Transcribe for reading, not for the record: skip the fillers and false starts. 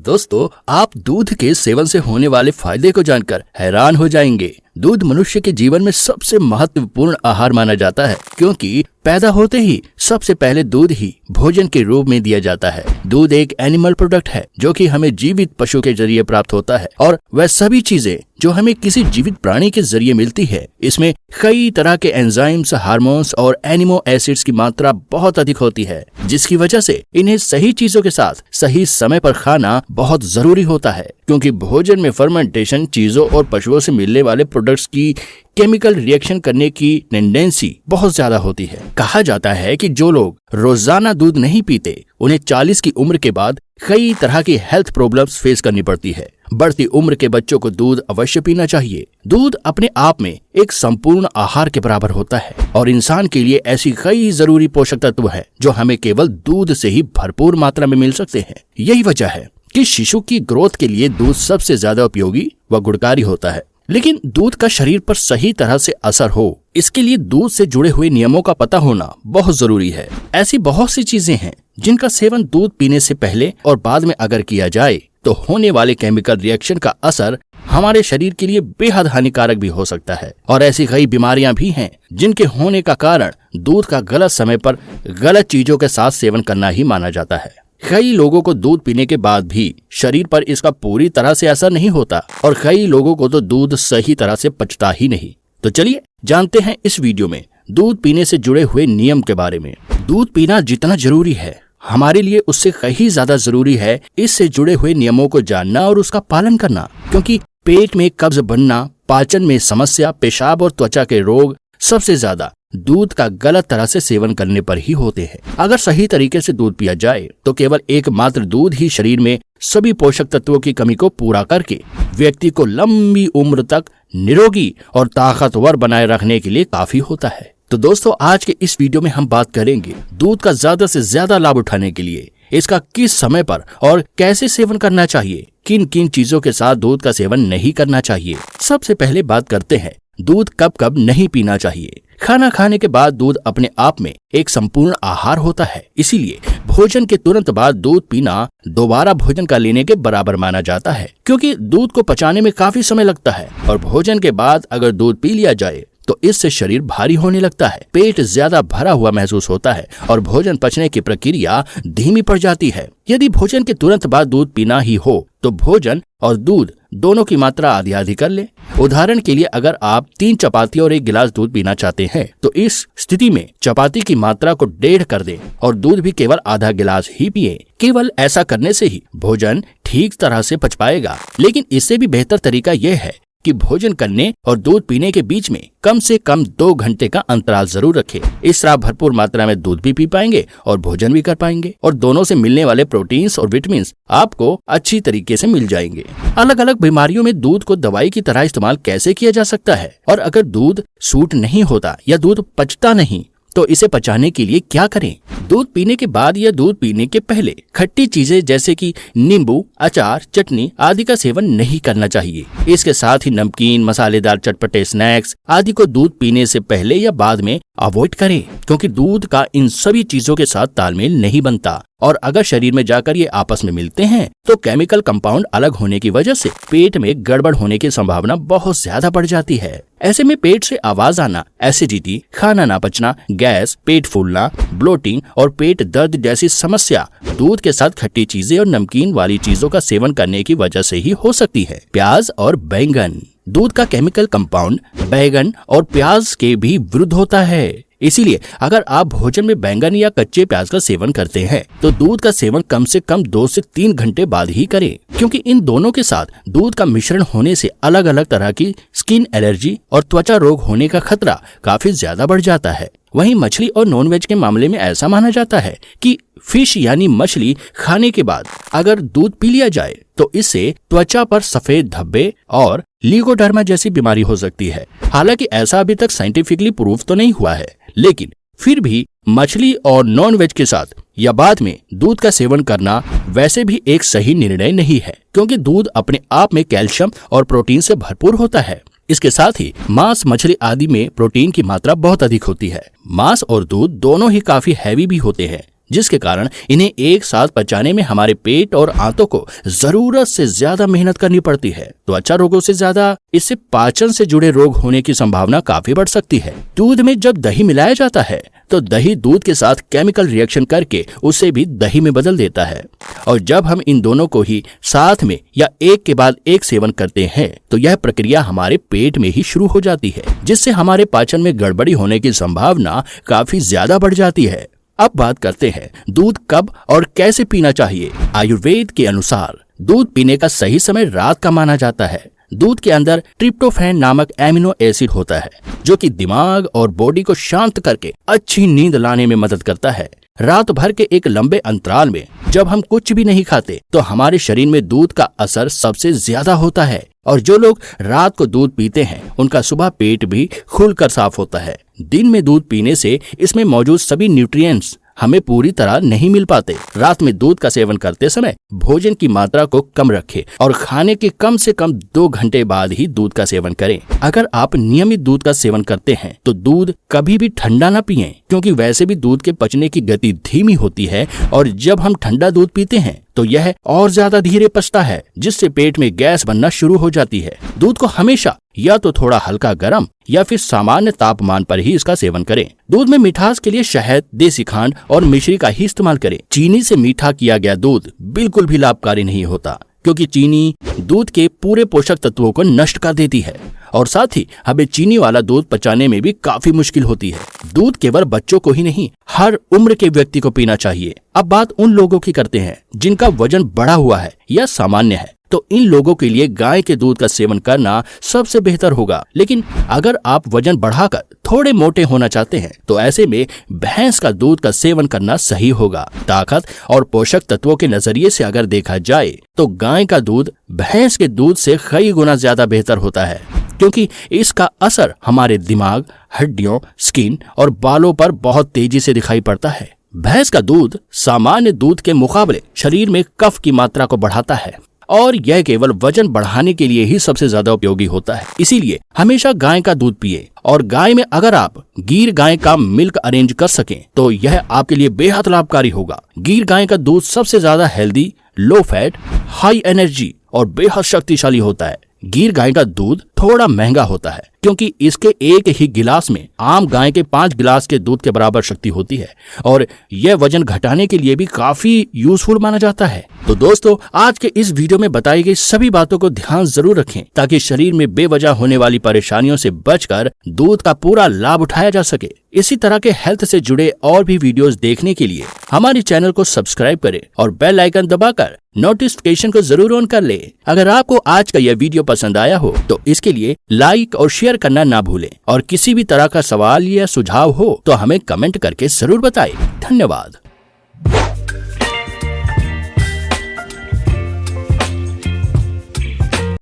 दोस्तों, आप दूध के सेवन से होने वाले फायदे को जानकर हैरान हो जाएंगे। दूध मनुष्य के जीवन में सबसे महत्वपूर्ण आहार माना जाता है, क्योंकि पैदा होते ही सबसे पहले दूध ही भोजन के रूप में दिया जाता है। दूध एक एनिमल प्रोडक्ट है जो कि हमें जीवित पशु के जरिए प्राप्त होता है, और वह सभी चीजें जो हमें किसी जीवित प्राणी के जरिए मिलती है। इसमें कई तरह के एंजाइम्स, हार्मोन्स और एनिमो एसिड्स की मात्रा बहुत अधिक होती है, जिसकी वजह से इन्हें सही चीजों के साथ सही समय पर खाना बहुत जरूरी होता है। क्योंकि भोजन में फर्मेंटेशन चीजों और पशुओं से मिलने वाले प्रोडक्ट्स की केमिकल रिएक्शन करने की टेंडेंसी बहुत ज्यादा होती है। कहा जाता है कि जो लोग रोजाना दूध नहीं पीते, उन्हें 40 की उम्र के बाद कई तरह की हेल्थ प्रॉब्लम्स फेस करनी पड़ती है। बढ़ती उम्र के बच्चों को दूध अवश्य पीना चाहिए। दूध अपने आप में एक संपूर्ण आहार के बराबर होता है, और इंसान के लिए ऐसी कई जरूरी पोषक तत्व है जो हमें केवल दूध से ही भरपूर मात्रा में मिल सकते हैं। यही वजह है कि शिशु की ग्रोथ के लिए दूध सबसे ज्यादा उपयोगी व गुणकारी होता है। लेकिन दूध का शरीर पर सही तरह से असर हो, इसके लिए दूध से जुड़े हुए नियमों का पता होना बहुत जरूरी है। ऐसी बहुत सी चीजें हैं जिनका सेवन दूध पीने से पहले और बाद में अगर किया जाए तो होने वाले केमिकल रिएक्शन का असर हमारे शरीर के लिए बेहद हानिकारक भी हो सकता है। और ऐसी कई बीमारियां भी हैं जिनके होने का कारण दूध का गलत समय पर गलत चीजों के साथ सेवन करना ही माना जाता है। कई लोगों को दूध पीने के बाद भी शरीर पर इसका पूरी तरह से असर नहीं होता, और कई लोगों को तो दूध सही तरह से पचता ही नहीं। तो चलिए जानते हैं इस वीडियो में दूध पीने से जुड़े हुए नियम के बारे में। दूध पीना जितना जरूरी है हमारे लिए, उससे कहीं ज्यादा जरूरी है इससे जुड़े हुए नियमों को जानना और उसका पालन करना। क्योंकि पेट में कब्ज बनना, पाचन में समस्या, पेशाब और त्वचा के रोग सबसे ज्यादा दूध का गलत तरह से सेवन करने पर ही होते हैं। अगर सही तरीके से दूध पिया जाए तो केवल एकमात्र दूध ही शरीर में सभी पोषक तत्वों की कमी को पूरा करके व्यक्ति को लंबी उम्र तक निरोगी और ताकतवर बनाए रखने के लिए काफी होता है। तो दोस्तों, आज के इस वीडियो में हम बात करेंगे दूध का ज्यादा से ज्यादा लाभ उठाने के लिए इसका किस समय पर और कैसे सेवन करना चाहिए, किन किन चीजों के साथ दूध का सेवन नहीं करना चाहिए। सबसे पहले बात करते हैं दूध कब कब नहीं पीना चाहिए। खाना खाने के बाद दूध अपने आप में एक संपूर्ण आहार होता है, इसीलिए भोजन के तुरंत बाद दूध पीना दोबारा भोजन का लेने के बराबर माना जाता है। क्योंकि दूध को पचाने में काफी समय लगता है, और भोजन के बाद अगर दूध पी लिया जाए तो इससे शरीर भारी होने लगता है, पेट ज्यादा भरा हुआ महसूस होता है और भोजन पचने की प्रक्रिया धीमी पड़ जाती है। यदि भोजन के तुरंत बाद दूध पीना ही हो तो भोजन और दूध दोनों की मात्रा आधी आधी कर ले। उदाहरण के लिए, अगर आप 3 चपाती और 1 गिलास दूध पीना चाहते हैं तो इस स्थिति में चपाती की मात्रा को 1.5 कर दें और दूध भी केवल आधा गिलास ही पिए। केवल ऐसा करने से ही भोजन ठीक तरह से पच पाएगा। लेकिन इससे भी बेहतर तरीका यह है कि भोजन करने और दूध पीने के बीच में कम से कम 2 घंटे का अंतराल जरूर रखें। इस तरह भरपूर मात्रा में दूध भी पी पाएंगे और भोजन भी कर पाएंगे, और दोनों से मिलने वाले प्रोटीन्स और विटामिन आपको अच्छी तरीके से मिल जाएंगे। अलग अलग बीमारियों में दूध को दवाई की तरह इस्तेमाल कैसे किया जा सकता है, और अगर दूध सूट नहीं होता या दूध पचता नहीं तो इसे पचाने के लिए क्या करें। दूध पीने के बाद या दूध पीने के पहले खट्टी चीजें जैसे कि नींबू, अचार, चटनी आदि का सेवन नहीं करना चाहिए। इसके साथ ही नमकीन, मसालेदार चटपटे स्नैक्स आदि को दूध पीने से पहले या बाद में अवॉइड करें, क्योंकि दूध का इन सभी चीजों के साथ तालमेल नहीं बनता, और अगर शरीर में जाकर ये आपस में मिलते हैं तो केमिकल कंपाउंड अलग होने की वजह से पेट में गड़बड़ होने की संभावना बहुत ज्यादा बढ़ जाती है। ऐसे में पेट से आवाज आना, एसिडिटी, खाना ना पचना, गैस, पेट फूलना, ब्लोटिंग और पेट दर्द जैसी समस्या दूध के साथ खट्टी चीजें और नमकीन वाली चीजों का सेवन करने की वजह से ही हो सकती है। प्याज और बैंगन। दूध का केमिकल कंपाउंड बैंगन और प्याज के भी विरुद्ध होता है, इसीलिए अगर आप भोजन में बैंगन या कच्चे प्याज का सेवन करते हैं तो दूध का सेवन कम से कम 2 से 3 घंटे बाद ही करें। क्योंकि इन दोनों के साथ दूध का मिश्रण होने से अलग अलग तरह की स्किन एलर्जी और त्वचा रोग होने का खतरा काफी ज्यादा बढ़ जाता है। वहीं मछली और नॉनवेज के मामले में ऐसा माना जाता है कि फिश यानी मछली खाने के बाद अगर दूध पी लिया जाए तो इससे त्वचा पर सफेद धब्बे और लीगोडर्मा जैसी बीमारी हो सकती है। हालांकि ऐसा अभी तक साइंटिफिकली प्रूफ तो नहीं हुआ है, लेकिन फिर भी मछली और नॉनवेज के साथ या बाद में दूध का सेवन करना वैसे भी एक सही निर्णय नहीं है, क्योंकि दूध अपने आप में कैल्शियम और प्रोटीन से भरपूर होता है। इसके साथ ही मांस, मछली आदि में प्रोटीन की मात्रा बहुत अधिक होती है। मांस और दूध दोनों ही काफी हैवी भी होते हैं, जिसके कारण इन्हें एक साथ पचाने में हमारे पेट और आंतों को जरूरत से ज्यादा मेहनत करनी पड़ती है। त्वचा रोगों से ज्यादा इससे पाचन से जुड़े रोग होने की संभावना काफी बढ़ सकती है। दूध में जब दही मिलाया जाता है तो दही दूध के साथ केमिकल रिएक्शन करके उसे भी दही में बदल देता है, और जब हम इन दोनों को ही साथ में या एक के बाद एक सेवन करते हैं तो यह प्रक्रिया हमारे पेट में ही शुरू हो जाती है, जिससे हमारे पाचन में गड़बड़ी होने की संभावना काफी ज्यादा बढ़ जाती है। अब बात करते हैं दूध कब और कैसे पीना चाहिए। आयुर्वेद के अनुसार दूध पीने का सही समय रात का माना जाता है। दूध के अंदर ट्रिप्टोफैन नामक एमिनो एसिड होता है जो कि दिमाग और बॉडी को शांत करके अच्छी नींद लाने में मदद करता है। रात भर के एक लंबे अंतराल में जब हम कुछ भी नहीं खाते तो हमारे शरीर में दूध का असर सबसे ज्यादा होता है, और जो लोग रात को दूध पीते हैं उनका सुबह पेट भी खुलकर साफ होता है। दिन में दूध पीने से इसमें मौजूद सभी न्यूट्रिएंट्स हमें पूरी तरह नहीं मिल पाते। रात में दूध का सेवन करते समय भोजन की मात्रा को कम रखें और खाने के कम से कम 2 घंटे बाद ही दूध का सेवन करें। अगर आप नियमित दूध का सेवन करते हैं तो दूध कभी भी ठंडा न पिएं, क्योंकि वैसे भी दूध के पचने की गति धीमी होती है, और जब हम ठंडा दूध पीते हैं तो यह और ज्यादा धीरे पचता है, जिससे पेट में गैस बनना शुरू हो जाती है। दूध को हमेशा या तो थोड़ा हल्का गर्म या फिर सामान्य तापमान पर ही इसका सेवन करें। दूध में मिठास के लिए शहद, देसी खांड और मिश्री का ही इस्तेमाल करें। चीनी से मीठा किया गया दूध बिल्कुल भी लाभकारी नहीं होता, क्योंकि चीनी दूध के पूरे पोषक तत्वों को नष्ट कर देती है, और साथ ही हमें चीनी वाला दूध पचाने में भी काफी मुश्किल होती है। दूध केवल बच्चों को ही नहीं, हर उम्र के व्यक्ति को पीना चाहिए। अब बात उन लोगों की करते हैं जिनका वजन बढ़ा हुआ है या सामान्य है, तो इन लोगों के लिए गाय के दूध का सेवन करना सबसे बेहतर होगा। लेकिन अगर आप वजन बढ़ाकर थोड़े मोटे होना चाहते हैं तो ऐसे में भैंस का दूध का सेवन करना सही होगा। ताकत और पोषक तत्वों के नजरिए से अगर देखा जाए तो गाय का दूध भैंस के दूध से कई गुना ज्यादा बेहतर होता है, क्योंकि इसका असर हमारे दिमाग, हड्डियों, स्किन और बालों पर बहुत तेजी से दिखाई पड़ता है। भैंस का दूध सामान्य दूध के मुकाबले शरीर में कफ की मात्रा को बढ़ाता है, और यह केवल वजन बढ़ाने के लिए ही सबसे ज्यादा उपयोगी होता है। इसीलिए हमेशा गाय का दूध पिए, और गाय में अगर आप गीर गाय का मिल्क अरेंज कर सकें तो यह आपके लिए बेहद लाभकारी होगा। गीर गाय का दूध सबसे ज्यादा healthy, low fat, high energy और बेहद शक्तिशाली होता है। गिर गाय का दूध थोड़ा महंगा होता है, क्योंकि इसके एक ही गिलास में आम गाय के 5 गिलास के दूध के बराबर शक्ति होती है, और यह वजन घटाने के लिए भी काफी यूजफुल माना जाता है। तो दोस्तों, आज के इस वीडियो में बताई गई सभी बातों को ध्यान जरूर रखें, ताकि शरीर में बेवजह होने वाली परेशानियों से बचकर दूध का पूरा लाभ उठाया जा सके। इसी तरह के हेल्थ से जुड़े और भी वीडियोस देखने के लिए हमारे चैनल को सब्सक्राइब करें और बेल आइकन दबाकर नोटिफिकेशन को जरूर ऑन कर लें। अगर आपको आज का यह वीडियो पसंद आया हो तो इसके लिए लाइक और शेयर करना ना भूलें, और किसी भी तरह का सवाल या सुझाव हो तो हमें कमेंट करके जरूर बताएं। धन्यवाद।